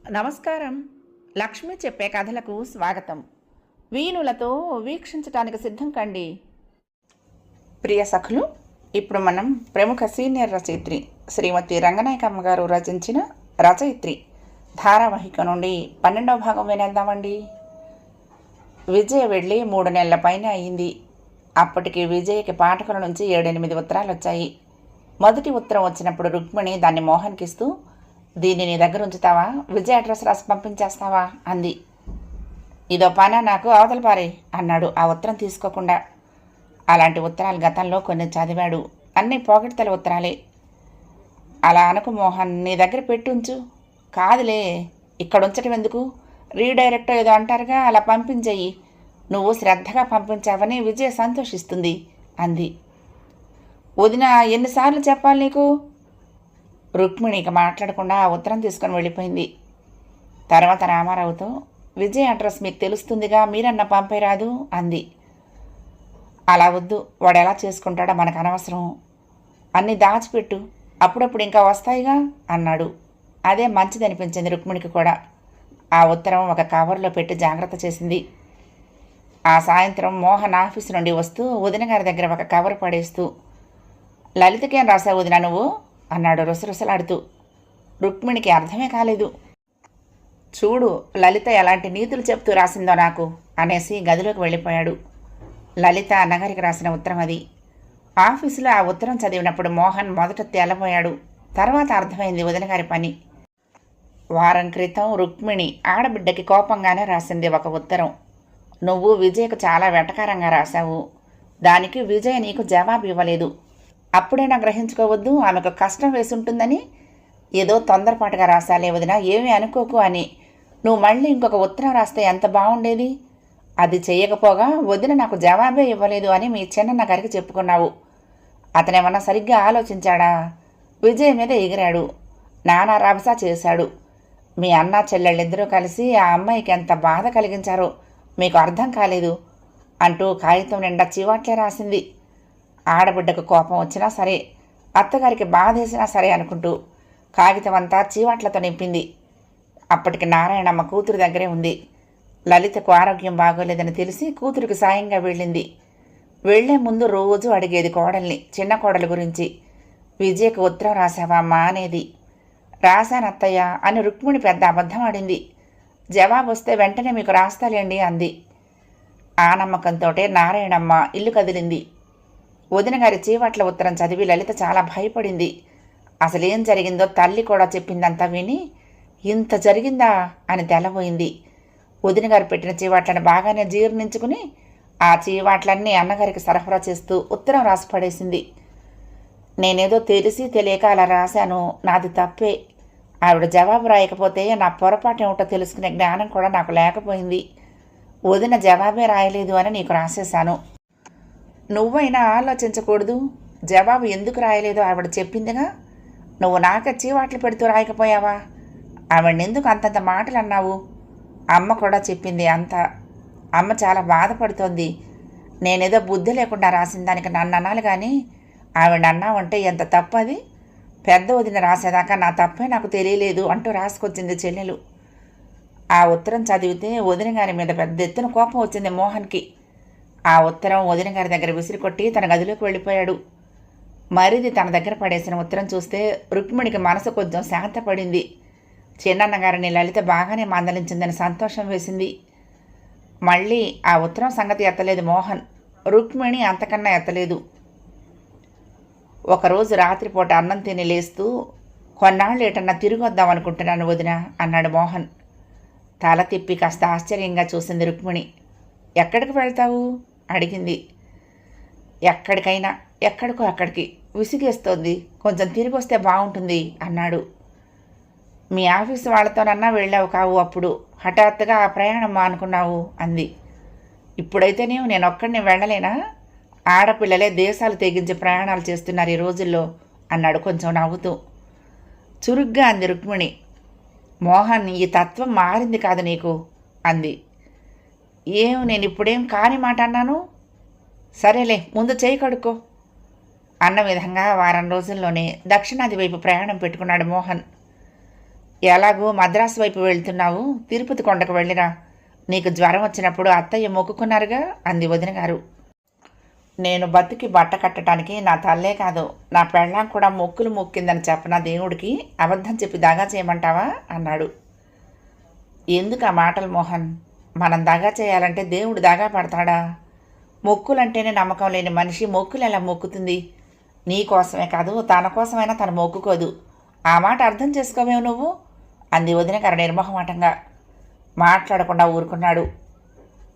నమస్కారం. లక్ష్మి చెప్పే కథలకు స్వాగతం. వీణులతో వీక్షించటానికి సిద్ధం కండి. ప్రియ సఖులు, ఇప్పుడు మనం ప్రముఖ సీనియర్ రచయిత్రి శ్రీమతి రంగనాయకమ్మ గారు రచించిన రచయిత్రి ధారావాహిక నుండి 12వ భాగం వినేద్దామండి. విజయ వెళ్ళి 3 నెలల పైన అయింది. అప్పటికి విజయకి పాఠకుల నుంచి 7-8 ఉత్తరాలు వచ్చాయి. మొదటి ఉత్తరం వచ్చినప్పుడు రుక్మిణి దాన్ని మోహన్కి ఇస్తూ, దీన్ని నీ దగ్గర ఉంచుతావా, విజయ్ అడ్రస్ రాసి పంపించేస్తావా అంది. ఇదో పనా నాకు, అవతల పారే అన్నాడు ఆ ఉత్తరం తీసుకోకుండా. అలాంటి ఉత్తరాలు గతంలో కొన్ని చదివాడు. అన్నీ పోగొడతల ఉత్తరాలే. అలా అనుకు మోహన్, నీ దగ్గర పెట్టుంచు. కాదులే, ఇక్కడ ఉంచటం ఎందుకు, రీడైరెక్ట్ ఏదో అంటారుగా, అలా పంపించేయి. నువ్వు శ్రద్ధగా పంపించావని విజయ్ సంతోషిస్తుంది అంది. వదిన, ఎన్నిసార్లు చెప్పాలి నీకు? రుక్మిణి ఇక మాట్లాడకుండా ఆ ఉత్తరం తీసుకొని వెళ్ళిపోయింది. తర్వాత రామారావుతో, విజయ్ అడ్రస్ మీకు తెలుస్తుందిగా, మీరన్నా పంపేరాదు అంది. అలా వద్దు, వాడు ఎలా చేసుకుంటాడో మనకు అనవసరం. అన్నీ దాచిపెట్టు, అప్పుడప్పుడు ఇంకా వస్తాయిగా అన్నాడు. అదే మంచిదనిపించింది రుక్మిణికి కూడా. ఆ ఉత్తరం ఒక కవర్లో పెట్టి జాగ్రత్త చేసింది. ఆ సాయంత్రం మోహన్ ఆఫీసు నుండి వస్తూ వదిన గారి దగ్గర ఒక కవర్ పడేస్తూ, లలితకేం రాసావు వదిన నువ్వు అన్నాడు రుసరుసలాడుతూ. రుక్మిణికి అర్థమే కాలేదు. చూడు, లలిత ఎలాంటి నీతులు చెప్తూ రాసిందో నాకు అనేసి గదిలోకి వెళ్ళిపోయాడు. లలిత అన్నగారికి రాసిన ఉత్తరం అది. ఆఫీసులో ఆ ఉత్తరం చదివినప్పుడు మోహన్ మొదట తెల్లబోయాడు. తర్వాత అర్థమైంది వదిన గారి పని. వారం క్రితం రుక్మిణి ఆడబిడ్డకి కోపంగానే రాసింది ఒక ఉత్తరం. నువ్వు విజయ్కు చాలా వెటకారంగా రాశావు. దానికి విజయ్ నీకు జవాబు ఇవ్వలేదు. అప్పుడైనా గ్రహించుకోవద్దు, ఆమెకు కష్టం వేసి ఉంటుందని. ఏదో తొందరపాటుగా రాసాలే వదిన, ఏమీ అనుకోకు అని. నువ్వు మళ్ళీ ఇంకొక ఉత్తరం రాస్తే ఎంత బాగుండేది. అది చెయ్యకపోగా వదిన నాకు జవాబే ఇవ్వలేదు అని మీ చిన్నన్న గారికి చెప్పుకున్నావు. అతనేమన్నా సరిగ్గా ఆలోచించాడా? విజయ్ మీద ఎగిరాడు, నానా రభస చేశాడు. మీ అన్న చెల్లెళ్ళిద్దరూ కలిసి ఆ అమ్మాయికి ఎంత బాధ కలిగించారో మీకు అర్థం కాలేదు అంటూ కాగితం నిండా చివాట్లే రాసింది. ఆడబిడ్డకు కోపం వచ్చినా సరే, అత్తగారికి బాధేసినా సరే అనుకుంటూ కాగితం అంతా చీవాట్లతో నింపింది. అప్పటికి నారాయణమ్మ కూతురు దగ్గరే ఉంది. లలితకు ఆరోగ్యం బాగోలేదని తెలిసి కూతురికి సాయంగా వెళ్ళింది. వెళ్లే ముందు రోజు అడిగేది కోడల్ని, చిన్న కోడలి గురించి. విజయకు ఉత్తరం రాశావా అమ్మా అనేది. రాశానత్తయ్య అని రుక్మిణి పెద్ద అబద్ధం ఆడింది. జవాబు వస్తే వెంటనే మీకు రాస్తాలేండి అంది. ఆ నమ్మకంతోటే నారాయణమ్మ ఇల్లు కదిలింది. వదిన గారి చీవాట్ల ఉత్తరం చదివి లలిత చాలా భయపడింది. అసలేం జరిగిందో తల్లి కూడా చెప్పిందంతా విని, ఇంత జరిగిందా అని తెల్లబోయింది. వదిన గారు పెట్టిన చీవాట్లను బాగానే జీర్ణించుకుని ఆ చీవాట్లన్నీ అన్నగారికి సరఫరా చేస్తూ ఉత్తరం రాసి పడేసింది. నేనేదో తెలిసి తెలియక అలా రాశాను, నాది తప్పే. ఆవిడ జవాబు రాయకపోతే నా పొరపాటు ఏమిటో తెలుసుకునే జ్ఞానం కూడా నాకు లేకపోయింది. వదిన జవాబే రాయలేదు అని నీకు రాసేశాను. నువ్వైనా ఆలోచించకూడదు, జవాబు ఎందుకు రాయలేదో ఆవిడ చెప్పిందిగా. నువ్వు నాకే చీవాట్లు పెడుతూ రాయకపోయావా? ఆవిడని ఎందుకు అంతంత మాటలు అన్నావు? అమ్మ కూడా చెప్పింది అంతా. అమ్మ చాలా బాధపడుతోంది. నేనేదో బుద్ధి లేకుండా రాసిన దానికి నన్ను అనాలి కానీ ఆవిడ అన్నావంటే ఎంత తప్పు అది. పెద్ద వదిన రాసేదాకా నా తప్పే నాకు తెలియలేదు అంటూ రాసుకొచ్చింది చెల్లెలు. ఆ ఉత్తరం చదివితే వదిన గారి మీద పెద్ద ఎత్తున కోపం వచ్చింది మోహన్కి. ఆ ఉత్తరం వదిన గారి దగ్గర విసిరికొట్టి తన గదిలోకి వెళ్ళిపోయాడు. మరిది తన దగ్గర పడేసిన ఉత్తరం చూస్తే రుక్మిణికి మనసు కొంచెం శాంతపడింది. చిన్నన్నగారిని లలిత బాగానే మందలించిందని సంతోషం వేసింది. మళ్ళీ ఆ ఉత్తరం సంగతి ఎత్తలేదు మోహన్. రుక్మిణి అంతకన్నా ఎత్తలేదు. ఒకరోజు రాత్రిపూట అన్నం తిని లేస్తూ, కొన్నాళ్ళు ఏటన్నా తిరిగి వద్దామనుకుంటున్నాను వదిన అన్నాడు మోహన్. తల తిప్పి కాస్త ఆశ్చర్యంగా చూసింది రుక్మిణి. ఎక్కడికి వెళ్తావు అడిగింది. ఎక్కడికైనా, ఎక్కడికో అక్కడికి, విసిగేస్తోంది, కొంచెం తిరిగి వస్తే బాగుంటుంది అన్నాడు. మీ ఆఫీసు వాళ్ళతోనన్నా వెళ్ళావు కావు, అప్పుడు హఠాత్తుగా ఆ ప్రయాణం మానుకున్నావు అంది. ఇప్పుడైతేనేమో నేను ఒక్కడిని వెళ్ళలేనా? ఆడపిల్లలే దేశాలు తెగించి ప్రయాణాలు చేస్తున్నారు ఈ రోజుల్లో అన్నాడు కొంచెం నవ్వుతూ. చురుగ్గా అంది రుక్మిణి. మోహన్, ఈ తత్వం మారింది కాదు నీకు అంది. నేను ఇప్పుడేం కాని మాట అన్నాను. సరేలే, ముందు చేయి కడుక్కో అన్న విధంగా వారం రోజుల్లోనే దక్షిణాది వైపు ప్రయాణం పెట్టుకున్నాడు మోహన్. ఎలాగూ మద్రాసు వైపు వెళ్తున్నావు, తిరుపతి కొండకు వెళ్ళిరా. నీకు జ్వరం వచ్చినప్పుడు అత్తయ్య మొక్కుకున్నారుగా అంది వదిన గారు. నేను బతికి బట్ట కట్టడానికి నా తల్లే కాదు, నా పెళ్ళాం కూడా మొక్కులు మొక్కిందని చెప్పనా దేవుడికి? అబద్ధం చెప్పి దాగా చేయమంటావా అన్నాడు. ఎందుకు ఆ మాటలు మోహన్? మనం దాగా చేయాలంటే దేవుడు దాగా పడతాడా? మొక్కులంటేనే నమ్మకం లేని మనిషి మొక్కులు ఎలా మొక్కుతుంది? నీ కోసమే కాదు, తన కోసమైనా తను మొక్కుకోదు. ఆ మాట అర్థం చేసుకోవేవు నువ్వు అంది వదిన గారు నిర్మోహమాటంగా. మాట్లాడకుండా ఊరుకున్నాడు.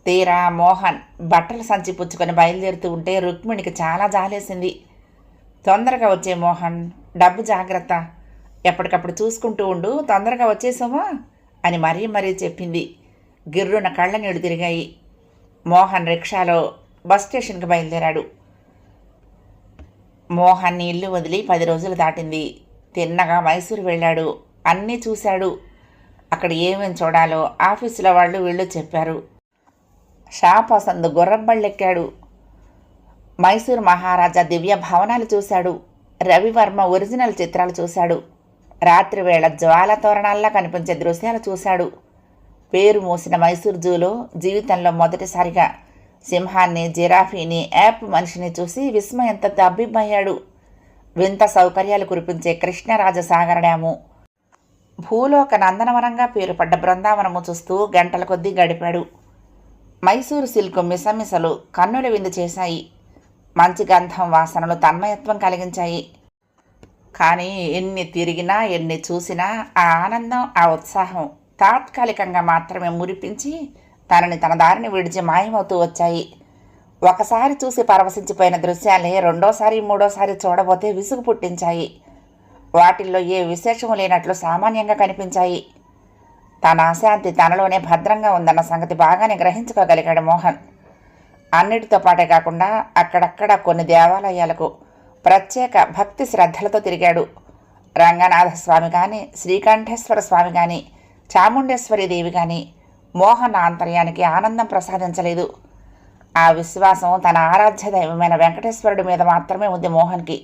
తీరా మోహన్ బట్టల సంచి పుచ్చుకొని బయలుదేరుతూ ఉంటే రుక్మిణికి చాలా జాలేసింది. తొందరగా వచ్చే మోహన్, డబ్బు జాగ్రత్త, ఎప్పటికప్పుడు చూసుకుంటూ ఉండు, తొందరగా వచ్చేసామా అని మరీ చెప్పింది. గిర్రున కళ్ళ నీళ్లు తిరిగాయి. మోహన్ రిక్షాలో బస్ స్టేషన్కి బయలుదేరాడు. మోహన్ ఇల్లు వదిలి 10 రోజులు దాటింది. తిన్నగా మైసూరు వెళ్ళాడు. అన్నీ చూశాడు. అక్కడ ఏమేమి చూడాలో ఆఫీసులో వాళ్ళు వీళ్ళు చెప్పారు. షాపసందు గుర్రంబళ్ళెక్కాడు. మైసూరు మహారాజా దివ్య భవనాలు చూశాడు. రవివర్మ ఒరిజినల్ చిత్రాలు చూశాడు. రాత్రివేళ జ్వాల తోరణాల్లా కనిపించే దృశ్యాలు చూశాడు. పేరు మోసిన మైసూరు జూలో జీవితంలో మొదటిసారిగా సింహాన్ని, జిరాఫీని, యాప్ మనిషిని చూసి విస్మయంతో తబ్బిబ్బయ్యాడు. వింత సౌకర్యాలు కురిపించే కృష్ణరాజసాగర డ్యాము, భూలోక నందనవనంగా పేరుపడ్డ బృందావనము చూస్తూ గంటల కొద్దీ గడిపాడు. మైసూరు సిల్కు మిసమిసలు కన్నుల విందు చేశాయి. మంచి గంధం వాసనలు తన్మయత్వం కలిగించాయి. కానీ ఎన్ని తిరిగినా ఎన్ని చూసినా ఆ ఆనందం, ఆ ఉత్సాహం తాత్కాలికంగా మాత్రమే మురిపించి తనని తన దారిని విడిచి మాయమవుతూ వచ్చాయి. ఒకసారి చూసి పరవశించిపోయిన దృశ్యాలే రెండోసారి మూడోసారి చూడబోతే విసుగు పుట్టించాయి. వాటిల్లో ఏ విశేషము లేనట్లు సామాన్యంగా కనిపించాయి. తన అశాంతి తనలోనే భద్రంగా ఉందన్న సంగతి బాగానే గ్రహించుకోగలిగాడు మోహన్. అన్నిటితో పాటే కాకుండా అక్కడక్కడ కొన్ని దేవాలయాలకు ప్రత్యేక భక్తి శ్రద్ధలతో తిరిగాడు. రంగనాథస్వామి కానీ, శ్రీకంఠేశ్వర స్వామి కానీ, చాముండేశ్వరి దేవి కానీ మోహన్ ఆంతర్యానికి ఆనందం ప్రసాదించలేదు. ఆ విశ్వాసం తన ఆరాధ్య దైవమైన వెంకటేశ్వరుడి మీద మాత్రమే ఉంది మోహన్కి.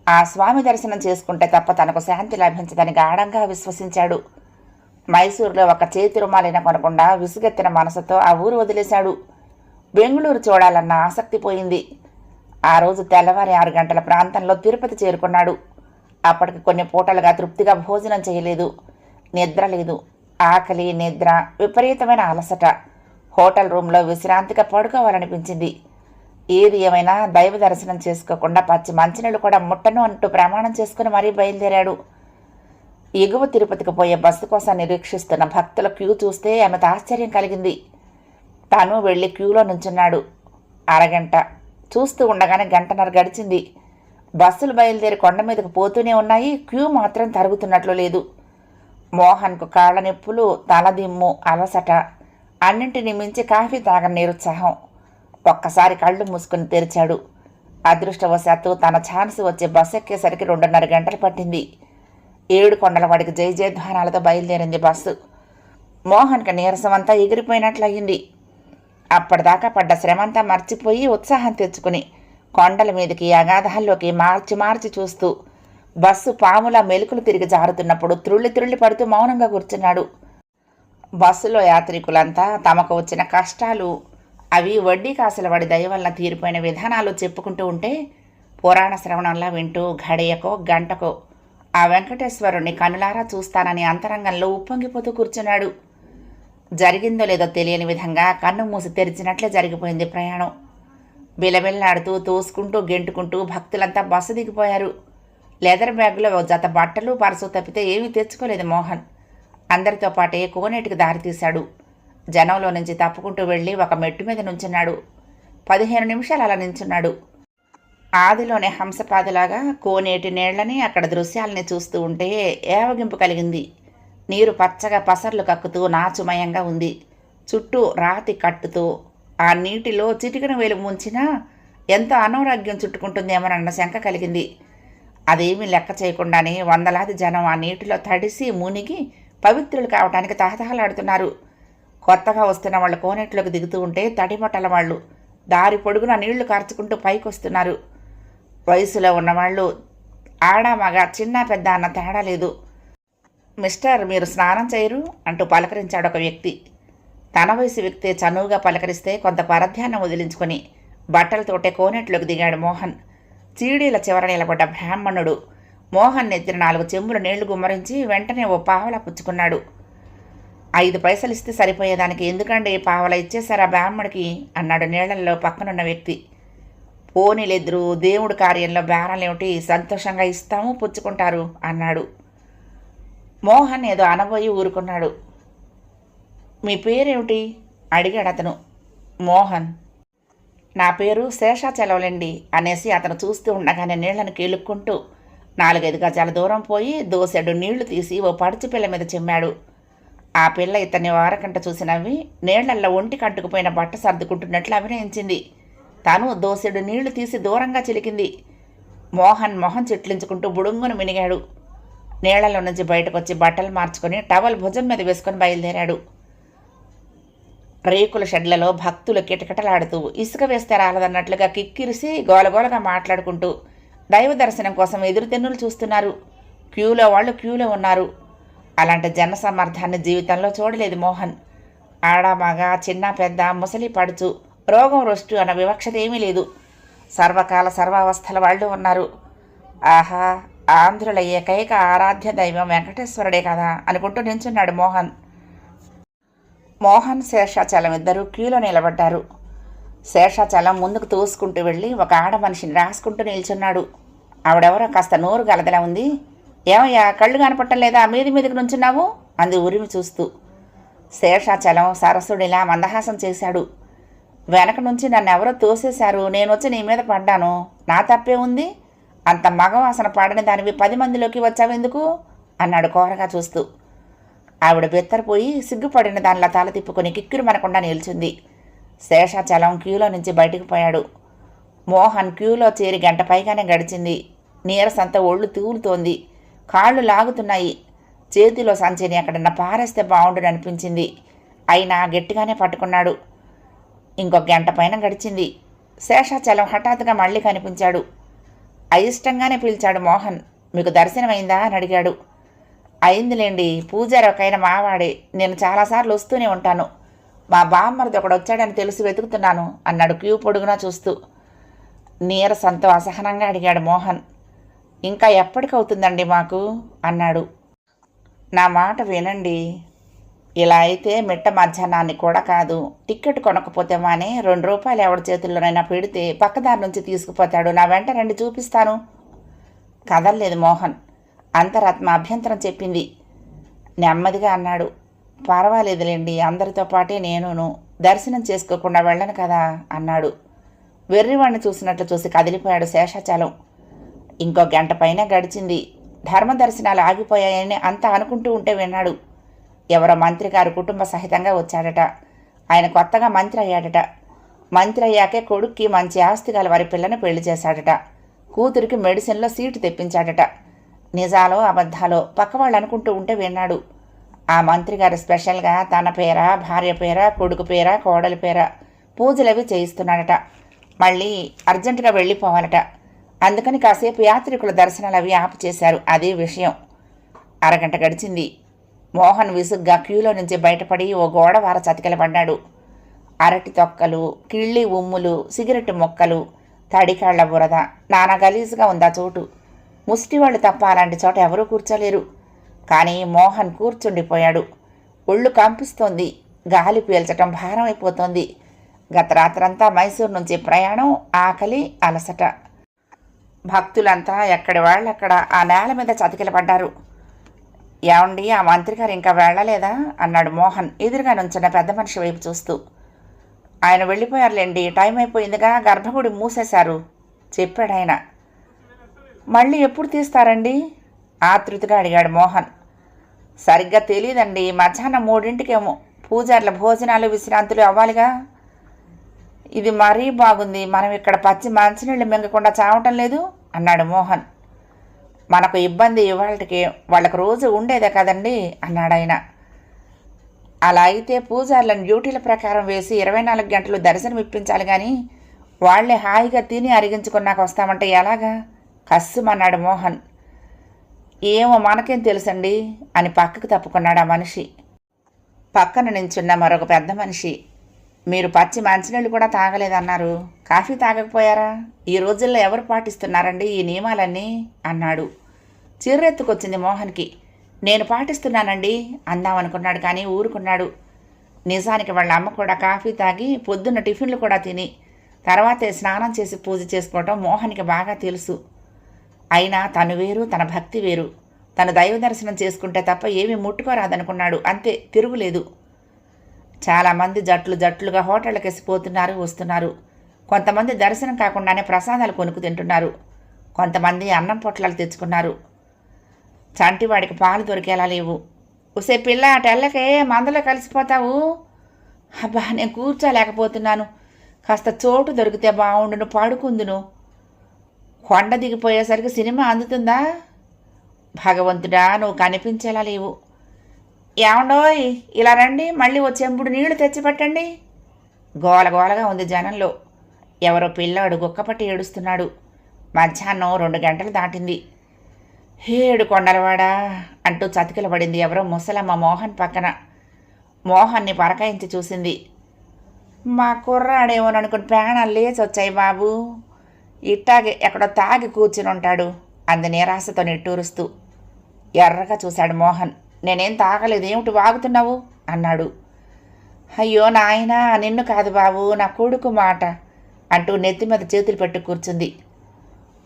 ఆ స్వామి దర్శనం చేసుకుంటే తప్ప తనకు శాంతి లభించదని గాఢంగా విశ్వసించాడు. మైసూరులో ఒక చేతి రుమాలిన కొనకుండా విసుగెత్తిన మనసుతో ఆ ఊరు వదిలేశాడు. బెంగుళూరు చూడాలన్న ఆసక్తి పోయింది. ఆ రోజు తెల్లవారి 6 గంటల ప్రాంతంలో తిరుపతి చేరుకున్నాడు. అప్పటికి కొన్ని పూటలుగా తృప్తిగా భోజనం చేయలేదు. నిద్ర లేదు. ఆకలి, నిద్ర, విపరీతమైన అలసట. హోటల్ రూమ్లో విశ్రాంతిగా పడుకోవాలనిపించింది. ఏది ఏమైనా దైవ దర్శనం చేసుకోకుండా పచ్చి మంచినీళ్ళు కూడా ముట్టను అంటూ ప్రమాణం చేసుకుని మరీ బయలుదేరాడు. ఎగువ తిరుపతికి పోయే బస్సు కోసం నిరీక్షిస్తున్న భక్తుల క్యూ చూస్తే ఆమెకు ఆశ్చర్యం కలిగింది. తాను వెళ్ళి క్యూలో నుంచున్నాడు. అరగంట చూస్తూ ఉండగానే 1:30 గడిచింది. బస్సులు బయలుదేరి కొండ మీదకు పోతూనే ఉన్నాయి. క్యూ మాత్రం తరుగుతున్నట్లు లేదు. మోహన్కు కాళ్ళ నొప్పులు, తలదిమ్ము, అలసట, అన్నింటినీ మించి కాఫీ తాగని నిరుత్సాహం. ఒక్కసారి కళ్ళు మూసుకుని తెరిచాడు. అదృష్టవశాత్తు తన ఛాన్స్ వచ్చే బస్సు ఎక్కేసరికి 2:30 గంటలు పట్టింది. 7 కొండలవాడికి జై జయధ్వానాలతో బయలుదేరింది బస్సు. మోహన్కి నీరసమంతా ఎగిరిపోయినట్లయింది. అప్పటిదాకా పడ్డ శ్రమంతా మర్చిపోయి ఉత్సాహం తెచ్చుకుని కొండల మీదకి, అగాధాల్లోకి మార్చి చూస్తూ బస్సు పాములా మెలుకులు తిరిగి జారుతున్నప్పుడు త్రుళ్ళి పడుతూ మౌనంగా కూర్చున్నాడు. బస్సులో యాత్రికులంతా తమకు వచ్చిన కష్టాలు, అవి వడ్డీ కాసుల వాడి దయ వల్ల తీరిపోయిన విధానాలు చెప్పుకుంటూ ఉంటే పురాణ శ్రవణంలా వింటూ గడియకో గంటకో ఆ వెంకటేశ్వరుణ్ణి కనులారా చూస్తానని అంతరంగంలో ఉప్పొంగిపోతూ కూర్చున్నాడు. జరిగిందో లేదో తెలియని విధంగా కన్ను మూసి తెరిచినట్లే జరిగిపోయింది ప్రయాణం. బిలబిల్లాడుతూ, తోసుకుంటూ, గెంటుకుంటూ భక్తులంతా బస్సు దిగిపోయారు. లెదర్ బ్యాగులో జత బట్టలు, పర్సు తప్పితే ఏమీ తెచ్చుకోలేదు మోహన్. అందరితో పాటే కోనేటికి దారి తీశాడు. జనంలో నుంచి తప్పుకుంటూ వెళ్ళి ఒక మెట్టు మీద నుంచున్నాడు. 15 నిమిషాలు అలా నించున్నాడు. ఆదిలోనే హంసపాదిలాగా కోనేటి నీళ్లని, అక్కడ దృశ్యాలని చూస్తూ ఉంటే ఏవగింపు కలిగింది. నీరు పచ్చగా పసర్లు కక్కుతూ నాచుమయంగా ఉంది. చుట్టూ రాతి కట్టుతూ ఆ నీటిలో చిటికెన వేలు ముంచినా ఎంతో అనారోగ్యం చుట్టుకుంటుందేమోనన్న శంక కలిగింది. అదేమీ లెక్క చేయకుండానే వందలాది జనం ఆ నీటిలో తడిసి మునిగి పవిత్రులు కావటానికి తహతహలాడుతున్నారు. కొత్తగా వస్తున్న వాళ్ళు కోనేట్లోకి దిగుతూ ఉంటే తడిమొట్టల వాళ్ళు దారి పొడుగున నీళ్లు కార్చుకుంటూ పైకి వస్తున్నారు. వయసులో ఉన్నవాళ్ళు, ఆడ మగ, చిన్న పెద్ద అన్న తేడా లేదు. మిస్టర్, మీరు స్నానం చేయరు అంటూ పలకరించాడు ఒక వ్యక్తి. తన వయసు వ్యక్తి చనువుగా పలకరిస్తే కొంత పరధ్యానం వదిలించుకొని బట్టలతోటే కోనేట్లోకి దిగాడు మోహన్. చీడీల చివర నిలబడ్డ బ్రాహ్మణుడు మోహన్ నెత్తిన 4 చెంబులు నీళ్లు గుమ్మరించి వెంటనే ఓ పావలా పుచ్చుకున్నాడు. 5 పైసలు ఇస్తే సరిపోయేదానికి ఎందుకండి పావలా ఇచ్చేశారా బ్రాహ్మడికి అన్నాడు నీళ్లలో పక్కనున్న వ్యక్తి. పోనీలిద్దరూ దేవుడి కార్యంలో బేరాలేమిటి, సంతోషంగా ఇస్తాము పుచ్చుకుంటారు అన్నాడు. మోహన్ ఏదో అనబోయి ఊరుకున్నాడు. మీ పేరేమిటి అడిగాడు అతను. మోహన్. నా పేరు శేషాచలవలండి అనేసి అతను చూస్తూ ఉండగానే నీళ్లను కీలుక్కుంటూ 4-5 గజాల దూరం పోయి దోసెడు నీళ్లు తీసి ఓ పడుచు పిల్ల మీద చెమ్మాడు. ఆ పిల్ల ఇతన్ని వారకంట చూసి నవ్వి నీళ్లల్లో ఒంటి కట్టుకుపోయిన బట్ట సర్దుకుంటున్నట్లు అభినయించింది. తను దోసెడు నీళ్లు తీసి దూరంగా చిలికింది. మోహన్ మొహం చిట్లించుకుంటూ బుడుంగును మినిగాడు. నీళ్లలో నుంచి బయటకు వచ్చి బట్టలు మార్చుకొని టవల్ భుజం మీద వేసుకొని బయలుదేరాడు. రేకుల షెడ్లలో భక్తులు కిటకిటలాడుతూ ఇసుక వేస్తే రాలదన్నట్లుగా కిక్కిరిసి గోలగోలగా మాట్లాడుకుంటూ దైవ దర్శనం కోసం ఎదురుతెన్నులు చూస్తున్నారు. క్యూలో వాళ్ళు క్యూలో ఉన్నారు. అలాంటి జనసమర్థాన్ని జీవితంలో చూడలేదు మోహన్. ఆడ మగ, చిన్న పెద్ద, ముసలి పడుచు, రోగం రొస్టు అన్న వివక్షత ఏమీ లేదు. సర్వకాల సర్వావస్థల వాళ్ళు ఉన్నారు. ఆహా, ఆంధ్రుల ఏకైక ఆరాధ్య దైవం వెంకటేశ్వరుడే కదా అనుకుంటూ నించున్నాడు మోహన్. మోహన్ శేషాచలం ఇద్దరూ క్యూలో నిలబడ్డారు. శేషాచలం ముందుకు తోసుకుంటూ వెళ్ళి ఒక ఆడ మనిషిని రాసుకుంటూ నిల్చున్నాడు. ఆవిడెవరో కాస్త నోరు గలదలా ఉంది. ఏమయ్యా, కళ్ళు కనపట్టలేదా, మీదికి నుంచున్నావు అంది ఉరిమి చూస్తూ. శేషాచలం సరసుడిలా మందహాసం చేశాడు. వెనక నుంచి నన్ను ఎవరో తోసేశారు, నేను వచ్చి నీ మీద పడ్డాను, నా తప్పే ఉంది, అంత మగవాసన పాడని దానివి 10 మందిలోకి వచ్చావెందుకు అన్నాడు కోరగా చూస్తూ. ఆవిడ బెత్తరపోయి సిగ్గుపడిన దానిలా తల తిప్పుకొని కిక్కిరు మనకుండా నిల్చుంది. శేషాచలం క్యూలో నుంచి బయటికి పోయాడు. మోహన్ క్యూలో చేరి గంట పైగానే గడిచింది. నీరసంతా ఒళ్ళు తూలుతోంది, కాళ్ళు లాగుతున్నాయి. చేతిలో సంచిని ఎక్కడన్నా పారేస్తే బాగుండుననిపించింది. అయినా గట్టిగానే పట్టుకున్నాడు. ఇంకొక గంట పైన గడిచింది. శేషాచలం హఠాత్తుగా మళ్ళీ కనిపించాడు. అయిష్టంగానే పిలిచాడు మోహన్. మీకు దర్శనమైందా అని అడిగాడు. అయిందిలేండి, పూజారి ఒకైన మావాడే, నేను చాలాసార్లు వస్తూనే ఉంటాను. మా బామ్మరిది ఒకడు వచ్చాడని తెలిసి వెతుకుతున్నాను అన్నాడు క్యూ పొడుగునా చూస్తూ. నీరసంతో అసహనంగా అడిగాడు మోహన్. ఇంకా ఎప్పటికవుతుందండి మాకు అన్నాడు. నా మాట వినండి, ఇలా అయితే మిట్ట మధ్యాహ్నాన్ని కూడా కాదు. టిక్కెట్ కొనకపోతే మానే 2 రూపాయలు ఎవరి చేతుల్లోనైనా పెడితే పక్కదారి నుంచి తీసుకుపోతాడు. నా వెంట రండి, చూపిస్తాను. కదల్లేదు మోహన్. అంతరాత్మ అభ్యంతరం చెప్పింది. నెమ్మదిగా అన్నాడు. పర్వాలేదులేండి, అందరితో పాటే నేనును దర్శనం చేసుకోకుండా వెళ్ళను కదా అన్నాడు. వెర్రివాణ్ణి చూసినట్లు చూసి కదిలిపోయాడు శేషాచలం. ఇంకో గంట పైన గడిచింది. ధర్మ దర్శనాలు ఆగిపోయాయని అంతా అనుకుంటూ ఉంటే విన్నాడు. ఎవరో మంత్రి గారు కుటుంబ సహితంగా వచ్చాడట. ఆయన కొత్తగా మంత్రి అయ్యాడట. మంత్రి అయ్యాకే కొడుక్కి మంచి ఆస్తి గల వారి పిల్లని పెళ్లి చేశాడట. కూతురికి మెడిసిన్లో సీటు తెప్పించాడట. నిజాలో అబద్ధాలో పక్కవాళ్ళు అనుకుంటూ ఉంటే విన్నాడు. ఆ మంత్రి గారు స్పెషల్గా తన పేర, భార్య పేర, కొడుకు పేర, కోడలి పేర పూజలవి చేయిస్తున్నాడట. మళ్ళీ అర్జెంటుగా వెళ్ళిపోవాలట. అందుకని కాసేపు యాత్రికుల దర్శనాలు అవి ఆపు చేశారు. అదే విషయం. అరగంట గడిచింది. మోహన్ విసుగ్గా క్యూలో నుంచి బయటపడి ఓ గోడవార చతికిలపడ్డాడు. అరటి తొక్కలు, కిళ్ళి ఉమ్ములు, సిగరెట్టు మొక్కలు, తడికాళ్ల బురద, నానా గలీజుగా ఉందా చోటు. ముష్టివాళ్ళు తప్ప అలాంటి చోట ఎవరూ కూర్చోలేరు. కానీ మోహన్ కూర్చుండిపోయాడు. ఒళ్ళు కంపిస్తోంది. గాలి పీల్చటం భారం అయిపోతోంది. గత రాత్రంతా మైసూరు నుంచి ప్రయాణం, ఆకలి, అలసట. భక్తులంతా ఎక్కడి వాళ్ళక్కడ ఆ నేల మీద చతికిలపడ్డారు. ఏమండి, ఆ మంత్రి గారు ఇంకా వెళ్ళలేదా అన్నాడు మోహన్ ఎదురుగా నుంచున్న పెద్ద మనిషి వైపు చూస్తూ. ఆయన వెళ్ళిపోయారులేండి, టైం అయిపోయిందిగా, గర్భగుడి మూసేశారు చెప్పాడాయన. మళ్ళీ ఎప్పుడు తీస్తారండి ఆతృతగా అడిగాడు మోహన్. సరిగ్గా తెలియదండి, మధ్యాహ్నం 3ంటికేమో. పూజార్ల భోజనాలు విశ్రాంతులు అవ్వాలిగా. ఇది మరీ బాగుంది, మనం ఇక్కడ పచ్చి మంచినీళ్ళు మింగకుండా చావటం లేదు అన్నాడు మోహన్. మనకు ఇబ్బంది ఇవాళకి, వాళ్ళకు రోజు ఉండేదే కదండి అన్నాడాయన. అలా అయితే పూజార్లను డ్యూటీల ప్రకారం వేసి 24 గంటలు దర్శనం ఇప్పించాలి కానీ వాళ్లే హాయిగా తిని అరిగించుకున్నాక వస్తామంటే ఎలాగా కస్సుమన్నాడు మోహన్. ఏమో మనకేం తెలుసండి అని పక్కకు తప్పుకున్నాడు ఆ మనిషి. పక్కన నించున్న మరొక పెద్ద మనిషి, మీరు పచ్చి మంచినీళ్ళు కూడా తాగలేదన్నారు, కాఫీ తాగకపోయారా? ఈ రోజుల్లో ఎవరు పాటిస్తున్నారండి ఈ నియమాలన్నీ అన్నాడు. చిర్రెత్తుకొచ్చింది మోహన్కి. నేను పాటిస్తున్నానండి అందామనుకున్నాడు, కానీ ఊరుకున్నాడు. నిజానికి వాళ్ళ అమ్మ కూడా కాఫీ తాగి పొద్దున్న టిఫిన్లు కూడా తిని తర్వాతే స్నానం చేసి పూజ చేసుకోవటం మోహన్కి బాగా తెలుసు. అయినా తను వేరు, తన భక్తి వేరు. తను దైవ దర్శనం చేసుకుంటే తప్ప ఏమీ ముట్టుకోరాదనుకున్నాడు. అంతే, తిరుగులేదు. చాలామంది జట్లుగా హోటళ్ళకేసిపోతున్నారు, వస్తున్నారు. కొంతమంది దర్శనం కాకుండానే ప్రసాదాలు కొనుక్కు తింటున్నారు. కొంతమంది అన్నం పొట్లాలు తెచ్చుకున్నారు. చంటివాడికి పాలు దొరికేలా లేవు. ఉసే పిల్ల అటెళ్ళకే, మందలో కలిసిపోతావు. అబ్బా, నేను కూర్చోలేకపోతున్నాను, కాస్త చోటు దొరికితే బాగుండును, పడుకుందును. కొండ దిగిపోయేసరికి సినిమా అందుతుందా? భగవంతుడా, నువ్వు కనిపించేలా లేవు. ఏమండోయ్, ఇలా రండి, మళ్ళీ ఓ చెంబుడు నీళ్లు తెచ్చిపెట్టండి. గోలగోలగా ఉంది జనంలో. ఎవరో పిల్లాడు గుక్కపట్టి ఏడుస్తున్నాడు. మధ్యాహ్నం 2 గంటలు దాటింది. హేడు కొండలవాడా అంటూ చతికిలబడింది ఎవరో ముసలమ్మ మోహన్ పక్కన. మోహన్ని పరకాయించి చూసింది. మా కుర్రాడేమోననుకుని ప్రాణాలు లేచి వచ్చాయి బాబు. ఇట్టాగే ఎక్కడో తాగి కూర్చుని ఉంటాడు అంది నిరాశతో నిట్టూరుస్తూ. ఎర్రగా చూశాడు మోహన్. నేనేం తాగలేదు, ఏమిటి వాగుతున్నావు అన్నాడు. అయ్యో నాయనా, నిన్ను కాదు బాబు, నా కొడుకు మాట అంటూ నెత్తి మీద చేతులు పెట్టి కూర్చుంది.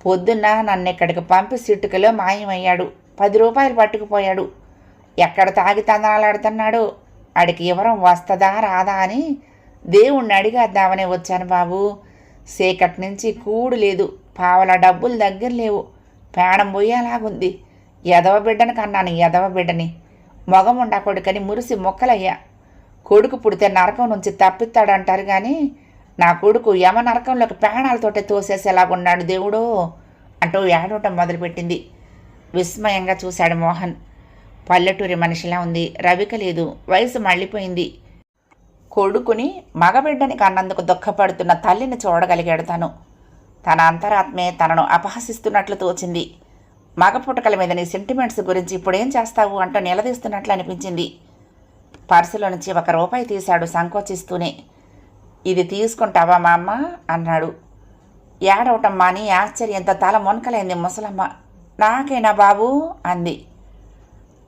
పొద్దున్న నన్ను ఇక్కడికి పంపి సిట్టుకలో మాయమయ్యాడు. 10 రూపాయలు పట్టుకుపోయాడు. ఎక్కడ తాగి తందనాలాడుతున్నాడో. ఆడికి వివరం వస్తుందా రాదా అని దేవుణ్ణి అడిగేద్దామని వచ్చాను బాబు. సేకటి నుంచి కూడు లేదు, పావల డబ్బులు దగ్గర లేవు. ప్రాణం పోయేలాగుంది. ఎదవ బిడ్డని కన్నాను, ఎదవ బిడ్డని. మొగముండా కొడుకని మురిసి మొక్కలయ్యా. కొడుకు పుడితే నరకం నుంచి తప్పిస్తాడంటారు కానీ నా కొడుకు యమ నరకంలోకి ప్రాణాలతోటే తోసేసేలాగున్నాడు దేవుడో అంటూ ఏడవటం మొదలుపెట్టింది. విస్మయంగా చూశాడు మోహన్. పల్లెటూరి మనిషిలా ఉంది, రవిక లేదు, వయసు మళ్ళీపోయింది. కొడుకుని మగబిడ్డని కన్నందుకు దుఃఖపడుతున్న తల్లిని చూడగలిగాడు తను. తన అంతరాత్మే తనను అపహసిస్తున్నట్లు తోచింది. మగ పుటకల మీద నీ సెంటిమెంట్స్ గురించి ఇప్పుడేం చేస్తావు అంటూ నిలదీస్తున్నట్లు అనిపించింది. పర్సులో నుంచి 1 రూపాయి తీశాడు సంకోచిస్తూనే. ఇది తీసుకుంటావా మా అమ్మ అన్నాడు. ఏడవటం మాని ఆశ్చర్యంతో తల మొనకలైంది ముసలమ్మ. నాకేనా బాబు అంది.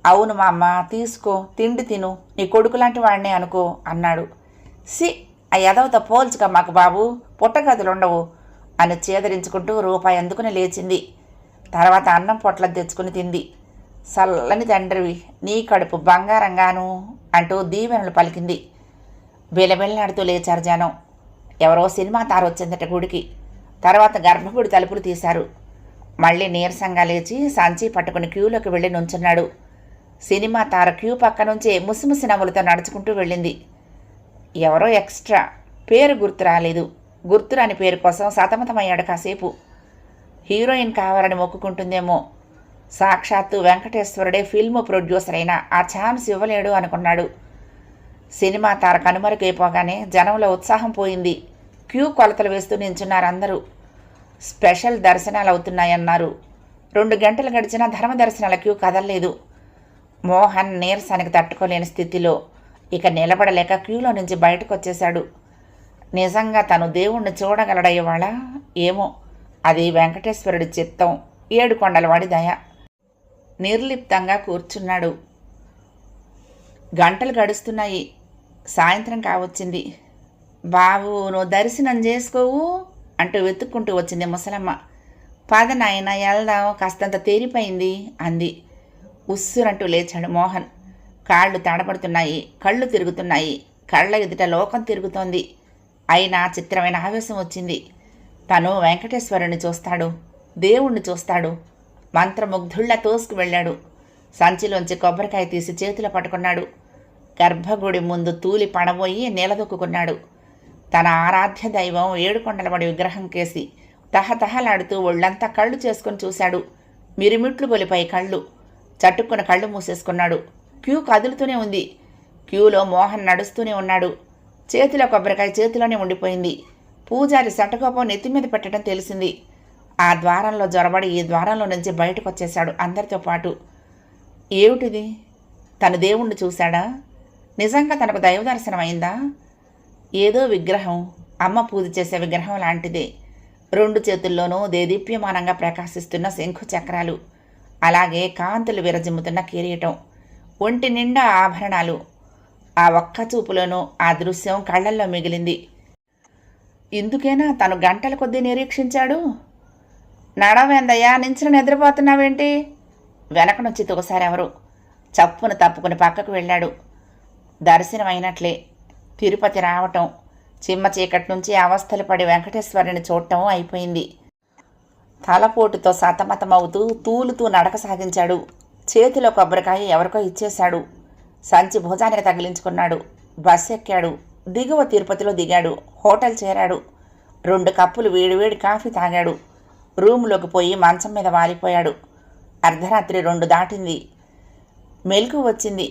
అవును మా అమ్మ, తీసుకో, తిండి తిను, నీ కొడుకు లాంటి వాడినే అనుకో అన్నాడు. సి ఆ ఎదవతో పోల్చుక మాకు బాబు, పుట్టగదులుండవు అని చేదరించుకుంటూ రూపాయి అందుకుని లేచింది. తర్వాత అన్నం పొట్ల తెచ్చుకుని తింది. చల్లని తండ్రివి, నీ కడుపు బంగారంగాను అంటూ దీవెనలు పలికింది. బిలబిల్లాడుతూ లేచారు జనం. ఎవరో సినిమా తారొచ్చిందట గుడికి. తర్వాత గర్భగుడి తలుపులు తీశారు. మళ్ళీ నీరసంగా లేచి సంచి పట్టుకుని క్యూలోకి వెళ్ళి నుంచున్నాడు. సినిమా తార క్యూ పక్క నుంచే ముసిముసి నవ్వులతో నడుచుకుంటూ వెళ్ళింది. ఎవరో ఎక్స్ట్రా, పేరు గుర్తు రాలేదు. గుర్తురాని పేరు కోసం సతమతమయ్యాడు కాసేపు. హీరోయిన్ కావాలని మొక్కుకుంటుందేమో. సాక్షాత్తు వెంకటేశ్వరుడే ఫిల్మ్ ప్రొడ్యూసర్ అయినా ఆ ఛాన్స్ ఇవ్వలేడు అనుకున్నాడు. సినిమా తార కనుమరుగైపోగానే జనంలో ఉత్సాహం పోయింది. క్యూ కొలతలు వేస్తూ నించున్నారు అందరూ. స్పెషల్ దర్శనాలు అవుతున్నాయన్నారు. 2 గంటలు గడిచినా ధర్మ దర్శనాల క్యూ కదలలేదు. మోహన్ నీరసానికి తట్టుకోలేని స్థితిలో ఇక నిలబడలేక క్యూలో నుంచి బయటకు వచ్చేశాడు. నిజంగా తను దేవుణ్ణి చూడగలడయ్యేవాళ్ళ ఏమో. అది వెంకటేశ్వరుడి చిత్తం, 7 కొండలవాడి దయ. నిర్లిప్తంగా కూర్చున్నాడు. గంటలు గడుస్తున్నాయి. సాయంత్రం కావచ్చింది. బాబు, నువ్వు దర్శనం చేసుకోవు అంటూ వెతుక్కుంటూ వచ్చింది ముసలమ్మ. పద నాయన వెళ్దాం, కాస్తంత తేరిపోయింది అంది. ఉస్సురంటూ లేచాడు మోహన్. కాళ్ళు తడబడుతున్నాయి, కళ్ళు తిరుగుతున్నాయి. కళ్ళ ఎదుట లోకం తిరుగుతోంది. అయినా చిత్రమైన ఆవేశం వచ్చింది. తను వెంకటేశ్వరుని చూస్తాడు, దేవుణ్ణి చూస్తాడు. మంత్రముగ్ధుళ్లా తోసుకు వెళ్ళాడు. సంచిలోంచి కొబ్బరికాయ తీసి చేతిలో పట్టుకున్నాడు. గర్భగుడి ముందు తూలి పడబోయి నిలదొక్కున్నాడు. తన ఆరాధ్య దైవం 7 కొండలవాడి విగ్రహం కేసి తహతహలాడుతూ ఒళ్ళంతా కళ్ళు చేసుకుని చూశాడు. మిరుమిట్లు గొలిపై కళ్ళు. చట్టుకున్న కళ్ళు మూసేసుకున్నాడు. క్యూ కదులుతూనే ఉంది. క్యూలో మోహన్ నడుస్తూనే ఉన్నాడు. చేతిలో కొబ్బరికాయ చేతిలోనే ఉండిపోయింది. పూజారి శటకోపం నెత్తి మీద పెట్టడం తెలిసింది. ఆ ద్వారంలో జొరబడి ఈ ద్వారంలో నుంచి బయటకు వచ్చేశాడు అందరితో పాటు. ఏమిటిది? తను దేవుణ్ణి చూశాడా? నిజంగా తనకు దైవ దర్శనం అయిందా? ఏదో విగ్రహం, అమ్మ పూజ చేసే విగ్రహం లాంటిదే. 2 చేతుల్లోనూ దేదీప్యమానంగా ప్రకాశిస్తున్న శంఖు చక్రాలు, అలాగే కాంతులు విరజిమ్ముతున్న కిరీటం, ఒంటి నిండా ఆభరణాలు. ఆ ఒక్క చూపులోనూ ఆ దృశ్యం కళ్ళల్లో మిగిలింది. ఇందుకేనా తను గంటల కొద్దీ నిరీక్షించాడు? నడవేందయ్యా, నించుని నిద్రపోతున్నావేంటి? వెనక నుంచి తొకసారెవరు చప్పున తప్పుకుని పక్కకు వెళ్ళాడు. దర్శనం అయినట్లే. తిరుపతి రావటం, చిమ్మ చీకటి నుంచి అవస్థలు పడి వెంకటేశ్వరుని చూడటం అయిపోయింది. తలపోటుతో సతమతమవుతూ తూలుతూ నడక సాగించాడు. చేతిలో కొబ్బరికాయ ఎవరికో ఇచ్చేశాడు. సంచి భుజానికి తగిలించుకున్నాడు. బస్సు ఎక్కాడు. దిగువ తిరుపతిలో దిగాడు. హోటల్ చేరాడు. 2 కప్పులు వేడివేడి కాఫీ తాగాడు. రూములోకి పోయి మంచం మీద వాలిపోయాడు. అర్ధరాత్రి 2 దాటింది. మెలకు వచ్చింది.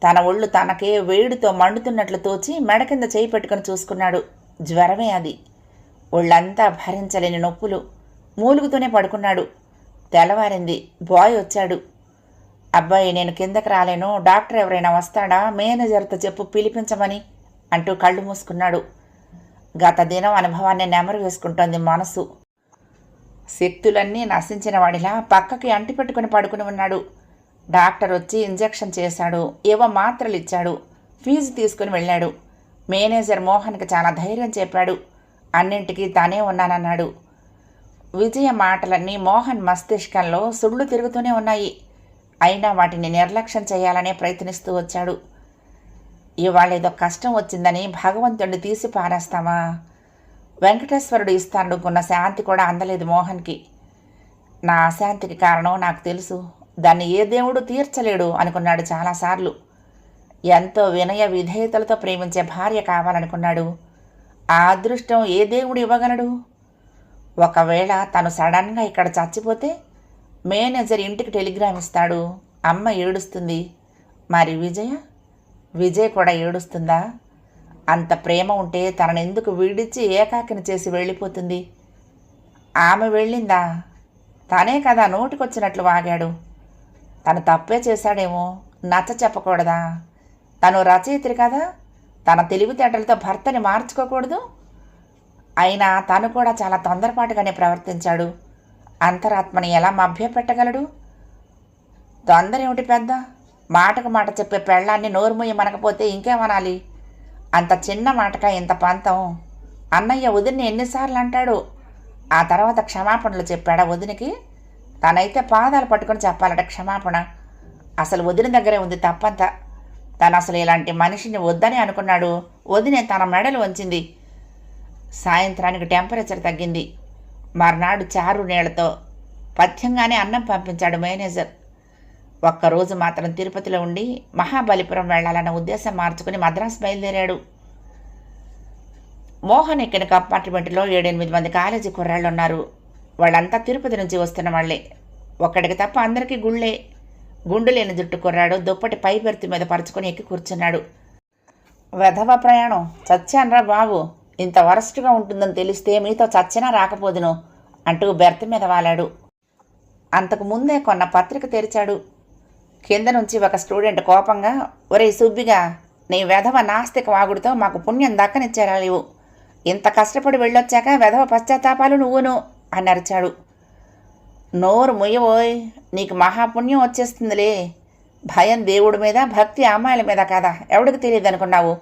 తన ఒళ్ళు తనకే వేడితో మండుతున్నట్లు తోచి మెడ కింద చేయి పెట్టుకుని చూసుకున్నాడు. జ్వరమే అది. ఒళ్ళంతా భరించలేని నొప్పులు. మూలుగుతూనే పడుకున్నాడు. తెల్లవారింది. బాయ్ వచ్చాడు. అబ్బాయి, నేను కిందకి రాలేను, డాక్టర్ ఎవరైనా వస్తాడా? మేనేజర్తో చెప్పు పిలిపించమని అంటూ కళ్ళు మూసుకున్నాడు. గత దినం అనుభవాన్ని నెమరు వేసుకుంటోంది మనసు. శక్తులన్నీ నశించిన వాడిలా పక్కకి అంటిపెట్టుకుని పడుకుని ఉన్నాడు. డాక్టర్ వచ్చి ఇంజెక్షన్ చేశాడు. ఏవో మాత్రలు ఇచ్చాడు. ఫీజు తీసుకుని వెళ్ళాడు. మేనేజర్ మోహన్కి చాలా ధైర్యం చెప్పాడు. అన్నింటికీ తానే ఉన్నానన్నాడు. విజయ మాటలన్నీ మోహన్ మస్తిష్కంలో సుళ్ళు తిరుగుతూనే ఉన్నాయి. అయినా వాటిని నిర్లక్ష్యం చేయాలనే ప్రయత్నిస్తూ వచ్చాడు. ఇవాళ ఏదో కష్టం వచ్చిందని భగవంతుడిని తీసి పారేస్తామా? వెంకటేశ్వరుడు ఇస్తాననుకున్న శాంతి కూడా అందలేదు మోహన్కి. నా అశాంతికి కారణం నాకు తెలుసు, దాన్ని ఏ దేవుడు తీర్చలేడు అనుకున్నాడు చాలాసార్లు. ఎంతో వినయ విధేయతలతో ప్రేమించే భార్య కావాలనుకున్నాడు. ఆ అదృష్టం ఏ దేవుడు ఇవ్వగలడు? ఒకవేళ తను సడన్గా ఇక్కడ చచ్చిపోతే మేనేజర్ ఇంటికి టెలిగ్రామ్ ఇస్తాడు. అమ్మ ఏడుస్తుంది. మరి విజయ్ కూడా ఏడుస్తుందా? అంత ప్రేమ ఉంటే తనని ఎందుకు విడిచి ఏకాకిని చేసి వెళ్ళిపోతుంది? ఆమె వెళ్ళిందా? తనే కదా నోటికొచ్చినట్లు వాగాడు. తను తప్పే చేశాడేమో, నచ్చ చెప్పకూడదా? తను రచయిత్రి కదా, తన తెలివితేటలతో భర్తని మార్చుకోకూడదు? అయినా తను కూడా చాలా తొందరపాటుగానే ప్రవర్తించాడు. అంతరాత్మని ఎలా మభ్యపెట్టగలడు? తొందర ఏమిటి పెద్ద? మాటకు మాట చెప్పే పెళ్ళాన్ని నోరుమూయ మనకపోతే ఇంకేమనాలి? అంత చిన్న మాటగా ఇంత పంతం. అన్నయ్య వదిన్ని ఎన్నిసార్లు అంటాడు. ఆ తర్వాత క్షమాపణలు చెప్పాడా వదినికి? తనైతే పాదాలు పట్టుకొని చెప్పాలట క్షమాపణ. అసలు వదిన దగ్గరే ఉంది తప్పంతా. తను అసలు ఇలాంటి మనిషిని వద్దని అనుకున్నాడు. వదినే తన మెడలు వంచింది. సాయంత్రానికి టెంపరేచర్ తగ్గింది. మర్నాడు చారు నీళ్లతో పథ్యంగానే అన్నం పంపించాడు మేనేజర్. ఒక్కరోజు మాత్రం తిరుపతిలో ఉండి మహాబలిపురం వెళ్లాలన్న ఉద్దేశం మార్చుకుని మద్రాసు బయలుదేరాడు. మోహన్ ఎక్కిన కంపార్ట్మెంట్లో 7-8 మంది కాలేజీ కుర్రాళ్ళు ఉన్నారు. వాళ్ళంతా తిరుపతి నుంచి వస్తున్న వాళ్లే. ఒక్కడికి తప్ప అందరికీ గుళ్ళే. గుండు లేని జుట్టు కుర్రాడు దుప్పటి పై బెర్తు మీద పరుచుకొని ఎక్కి కూర్చున్నాడు. వెధవ ప్రయాణం, చచ్చాన్రా బాబు, ఇంత వరస్ట్గా ఉంటుందని తెలిస్తే మీతో చచ్చినా రాకపోదును అంటూ బెర్త్ మీద వాలాడు. అంతకు ముందే కొన్న పత్రిక తెరిచాడు. కింద నుంచి ఒక స్టూడెంట్ కోపంగా, ఒరే సుబ్బిగా, నీ వెధవ నాస్తిక వాగుడితో మాకు పుణ్యం దక్కనిచ్చారా లేవు. ఇంత కష్టపడి వెళ్ళొచ్చాక వెధవ పశ్చాత్తాపాలు నువ్వును అని అరిచాడు. నోరు ముయ్యబోయ్, నీకు మహాపుణ్యం వచ్చేస్తుందిలే. భయం దేవుడి మీద, భక్తి అమ్మాయిల మీద కాదా? ఎవడికి తెలియదు అనుకున్నావు?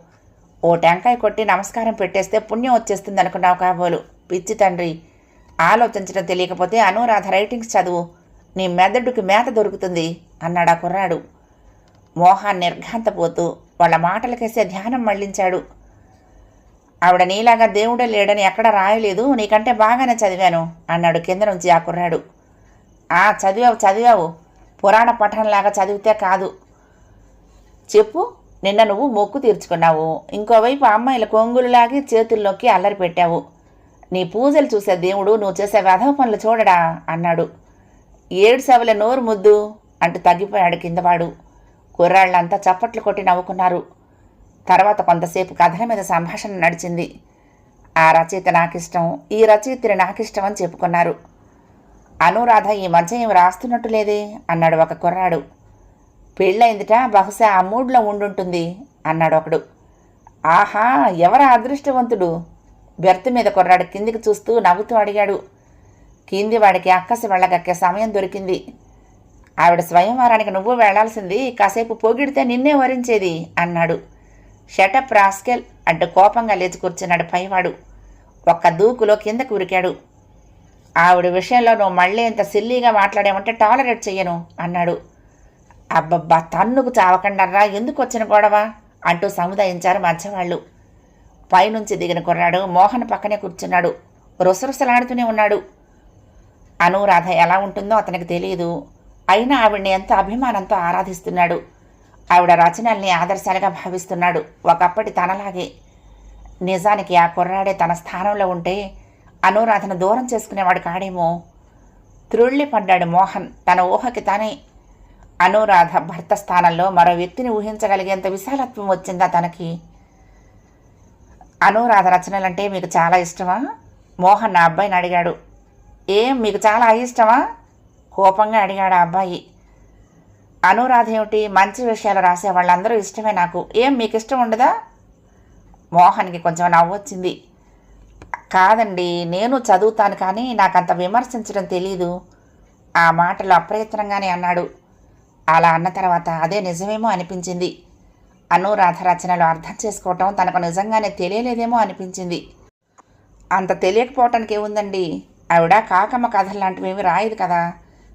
ఓ టెంకాయ కొట్టి నమస్కారం పెట్టేస్తే పుణ్యం వచ్చేస్తుంది అనుకున్నావు కాబోలు. పిచ్చి తండ్రి, ఆలోచించడం తెలియకపోతే అనురాధ రైటింగ్స్ చదువు, నీ మెదడుకి మేత దొరుకుతుంది అన్నాడు ఆ కుర్రాడు. మోహన్ నిర్ఘాంతపోతూ వాళ్ళ మాటలకేసే ధ్యానం మళ్లించాడు. ఆవిడ నీలాగా దేవుడే లేడని ఎక్కడ రాయలేదు, నీకంటే బాగానే చదివాను అన్నాడు కింద నుంచి ఆ కుర్రాడు. చదివావు, పురాణ పఠనంలాగా చదివితే కాదు. చెప్పు, నిన్న నువ్వు మొక్కు తీర్చుకున్నావు, ఇంకోవైపు అమ్మాయిల కొంగులులాగి చేతుల్లోకి అల్లరి పెట్టావు. నీ పూజలు చూసే దేవుడు నువ్వు చేసే వెధవ పనులు చూడడా అన్నాడు. 7 సవల నోరు ముద్దు అంటూ తగ్గిపోయాడు కిందవాడు. కుర్రాళ్ళంతా చప్పట్లు కొట్టి నవ్వుకున్నారు. తర్వాత కొంతసేపు కథల మీద సంభాషణ నడిచింది. ఆ రచయిత నాకిష్టం, ఈ రచయిత్రి నాకిష్టం అని చెప్పుకున్నారు. అనురాధ ఈ మధ్య ఏమి రాస్తున్నట్టు లేదే అన్నాడు ఒక కుర్రాడు. పెళ్ళైందిట, బహుశా ఆ మూడ్లో ఉండుంటుంది అన్నాడు ఒకడు. ఆహా, ఎవరా అదృష్టవంతుడు? బెర్త్ మీద కుర్రాడు కిందికి చూస్తూ నవ్వుతూ అడిగాడు. కింది వాడికి అక్కసి వెళ్ళగక్కే సమయం దొరికింది. ఆవిడ స్వయంవరానికి నువ్వు వెళ్లాల్సింది, కాసేపు పొగిడితే నిన్నే వరించేది అన్నాడు. షటప్ రాస్కెల్ అంటూ కోపంగా లేచి కూర్చున్నాడు పైవాడు. ఒక్క దూకులో కిందకు ఉరికాడు. ఆవిడ విషయంలో నువ్వు మళ్ళీ ఇంత సిల్లీగా మాట్లాడామంటే టాలరేట్ చెయ్యను అన్నాడు. అబ్బబ్బా, తన్నుకు చావకండర్రా, ఎందుకు వచ్చిన గొడవ అంటూ సముదాయించారు మధ్యవాళ్ళు. పైనుంచి దిగిన కుర్రాడు మోహన్ పక్కనే కూర్చున్నాడు. రుసరుసలాడుతూనే ఉన్నాడు. అనురాధ ఎలా ఉంటుందో అతనికి తెలియదు. అయినా ఆవిడ్ని ఎంతో అభిమానంతో ఆరాధిస్తున్నాడు. ఆవిడ రచనల్ని ఆదర్శాలుగా భావిస్తున్నాడు, ఒకప్పటి తనలాగే. నిజానికి ఆ కుర్రాడే తన స్థానంలో ఉంటే అనురాధను దూరం చేసుకునేవాడు కాడేమో. త్రుళ్ళిపడ్డాడు మోహన్ తన ఊహకి తానే. అనురాధ భర్త స్థానంలో మరో వ్యక్తిని ఊహించగలిగేంత విశాలత్వం వచ్చిందా తనకి? అనురాధ రచనలంటే మీకు చాలా ఇష్టమా? మోహన్ నా అబ్బాయిని అడిగాడు. ఏం, మీకు చాలా అయిష్టమా? కోపంగా అడిగాడు ఆ అబ్బాయి. అనురాధ ఏమిటి, మంచి విషయాలు రాసే వాళ్ళందరూ ఇష్టమే నాకు. ఏం, మీకు ఇష్టం ఉండదా? మోహన్కి కొంచెం నవ్వొచ్చింది. కాదండి, నేను చదువుతాను, కానీ నాకంత విమర్శించడం తెలీదు. ఆ మాటలు అప్రయత్నంగానే అన్నాడు. అలా అన్న తర్వాత అదే నిజమేమో అనిపించింది. అనురాధ రచనలు అర్థం చేసుకోవటం తనకు నిజంగానే తెలియలేదేమో అనిపించింది. అంత తెలియకపోవటానికి ఏముందండి, ఆవిడ కాకమ్మ కథలు లాంటివేమీ రాయదు కదా,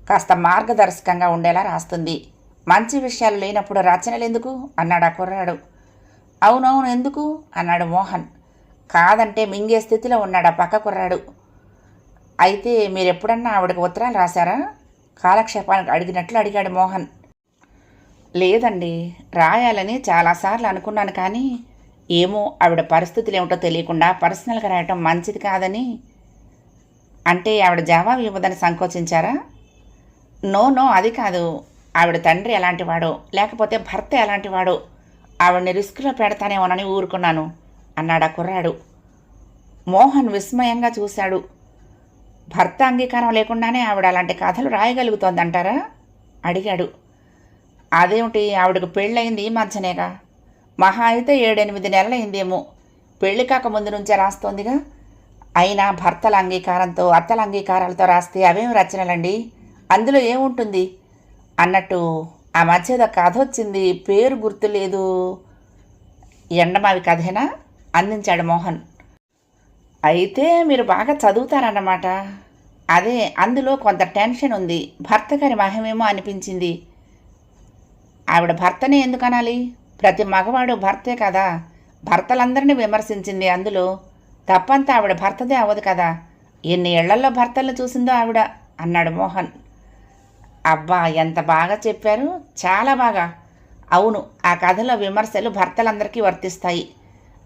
కాస్త మార్గదర్శకంగా ఉండేలా రాస్తుంది. మంచి విషయాలు లేనప్పుడు రచనలు ఎందుకు అన్నాడు ఆ కుర్రాడు. అవునవును, ఎందుకు అన్నాడు మోహన్. కాదంటే మింగే స్థితిలో ఉన్నాడు ఆ పక్క కుర్రాడు. అయితే మీరెప్పుడన్నా ఆవిడకు ఉత్తరాలు రాశారా? కాలక్షేపానికి అడిగినట్లు అడిగాడు మోహన్. లేదండి, రాయాలని చాలాసార్లు అనుకున్నాను, కానీ ఏమో ఆవిడ పరిస్థితులు ఏమిటో తెలియకుండా పర్సనల్గా రాయటం మంచిది కాదని. అంటే ఆవిడ జవాబు ఇవ్వదని సంకోచించారా? నో, అది కాదు. ఆవిడ తండ్రి ఎలాంటివాడో, లేకపోతే భర్త ఎలాంటివాడో ఆవిడని రిస్క్లో పెడతానేమోనని ఊరుకున్నాను అన్నాడు ఆ కుర్రాడు. మోహన్ విస్మయంగా చూశాడు. భర్త అంగీకారం లేకుండానే ఆవిడ అలాంటి కథలు రాయగలుగుతోందంటారా అడిగాడు. అదేమిటి, ఆవిడకు పెళ్ళయింది ఈ మధ్యనేగా. మహా అయితే 7-8 నెలలైందేమో. పెళ్లి కాక ముందు నుంచే రాస్తోందిగా. అయినా భర్తల అంగీకారంతో, అత్తల అంగీకారాలతో రాస్తే అవేమి రచనలండి, అందులో ఏముంటుంది అన్నట్టు ఆ మధ్య ఏదో కథ వచ్చింది, పేరు గుర్తులేదు. ఎండమావి కథేనా అందించాడు మోహన్. అయితే మీరు బాగా చదువుతారన్నమాట. అదే, అందులో కొంత టెన్షన్ ఉంది. భర్త గారి మహిమేమో అనిపించింది. ఆవిడ భర్తనే ఎందుకు అనాలి? ప్రతి మగవాడు భర్తే కదా. భర్తలందరినీ విమర్శించింది అందులో. తప్పంతా ఆవిడ భర్తదే అవ్వదు కదా. ఎన్ని ఏళ్లలో భర్తలను చూసిందో ఆవిడ అన్నాడు మోహన్. అబ్బా, ఎంత బాగా చెప్పారు, చాలా బాగా. అవును, ఆ కథలో విమర్శలు భర్తలందరికీ వర్తిస్తాయి.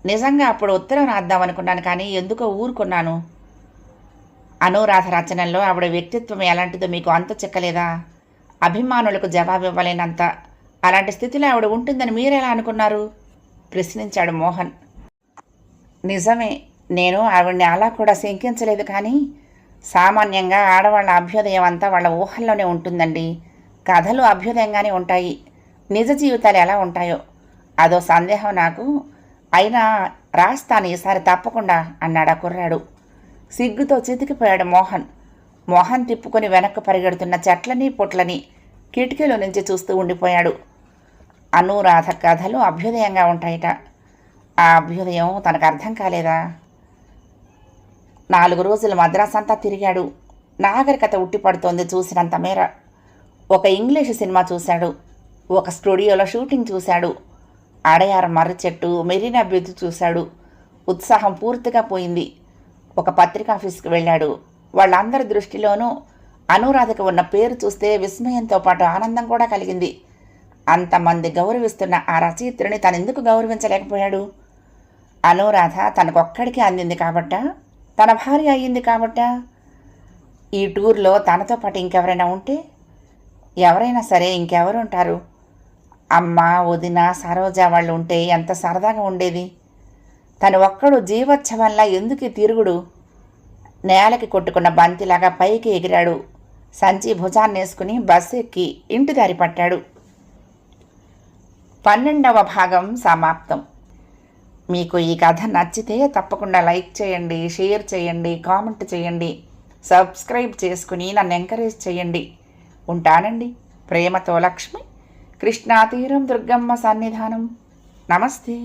నిజంగా అప్పుడు ఉత్తరం రాద్దామనుకున్నాను, కానీ ఎందుకో ఊరుకున్నాను. అనురాధ రచనల్లో ఆవిడ వ్యక్తిత్వం ఎలాంటిదో మీకు అంత చిక్కలేదా? అభిమానులకు జవాబు ఇవ్వలేనంత అలాంటి స్థితిలో ఆవిడ ఉంటుందని మీరెలా అనుకున్నారు ప్రశ్నించాడు మోహన్. నిజమే, నేను ఆవిడ్ని అలా కూడా శంకించలేదు, కానీ సామాన్యంగా ఆడవాళ్ళ అభ్యుదయం అంతా వాళ్ళ ఊహల్లోనే ఉంటుందండి. కథలు అభ్యుదయంగానే ఉంటాయి, నిజ జీవితాలు ఎలా ఉంటాయో అదో సందేహం నాకు. అయినా రాస్తాను ఈసారి తప్పకుండా అన్నాడు ఆ కుర్రాడు. సిగ్గుతో చితికిపోయాడు మోహన్. మోహన్ తిప్పుకొని వెనక్కు పరిగెడుతున్న చెట్లని పుట్లని కిటికీలో నుంచి చూస్తూ ఉండిపోయాడు. అనురాధ కథలు అభ్యుదయంగా ఉంటాయట. ఆ అభ్యుదయం తనకు అర్థం కాలేదా? 4 రోజులు మద్రాసు అంతా తిరిగాడు. నాగరికత ఉట్టిపడుతోంది చూసినంత మేర. ఒక ఇంగ్లీషు సినిమా చూశాడు, ఒక స్టూడియోలో షూటింగ్ చూశాడు, అడయార్ మర్రి చెట్టు, మెరీనా బీచ్ చూశాడు. ఉత్సాహం పూర్తిగా పోయింది. ఒక పత్రికాఫీస్కి వెళ్ళాడు. వాళ్ళందరి దృష్టిలోనూ అనురాధకు ఉన్న పేరు చూస్తే విస్మయంతో పాటు ఆనందం కూడా కలిగింది. అంతమంది గౌరవిస్తున్న ఆ రచయిత్రిని తనెందుకు గౌరవించలేకపోయాడు? అనురాధ తనకొక్కడికి అందింది కాబట్టా, తన భార్య అయ్యింది కాబట్టా? ఈ టూర్లో తనతో పాటు ఇంకెవరైనా ఉంటే? ఎవరైనా సరే ఇంకెవరుంటారు? అమ్మ, వదిన, సరోజ వాళ్ళు ఉంటే ఎంత సరదాగా ఉండేది. తను ఒక్కడు జీవోత్సవంలా ఎందుకు తిరుగుడు? నేలకి కొట్టుకున్న బంతిలాగా పైకి ఎగిరాడు. సంచి భుజాన్ని వేసుకుని బస్సు ఎక్కి ఇంటి దారి పట్టాడు. 12వ భాగం సమాప్తం. మీకు ఈ కథ నచ్చితే తప్పకుండా లైక్ చేయండి, షేర్ చేయండి, కామెంట్ చేయండి, సబ్స్క్రైబ్ చేసుకుని నన్ను ఎంకరేజ్ చేయండి. ఉంటానండి. ప్రేమతో లక్ష్మి. కృష్ణా తీరం దుర్గమ్మ సన్నిధానం. నమస్తే.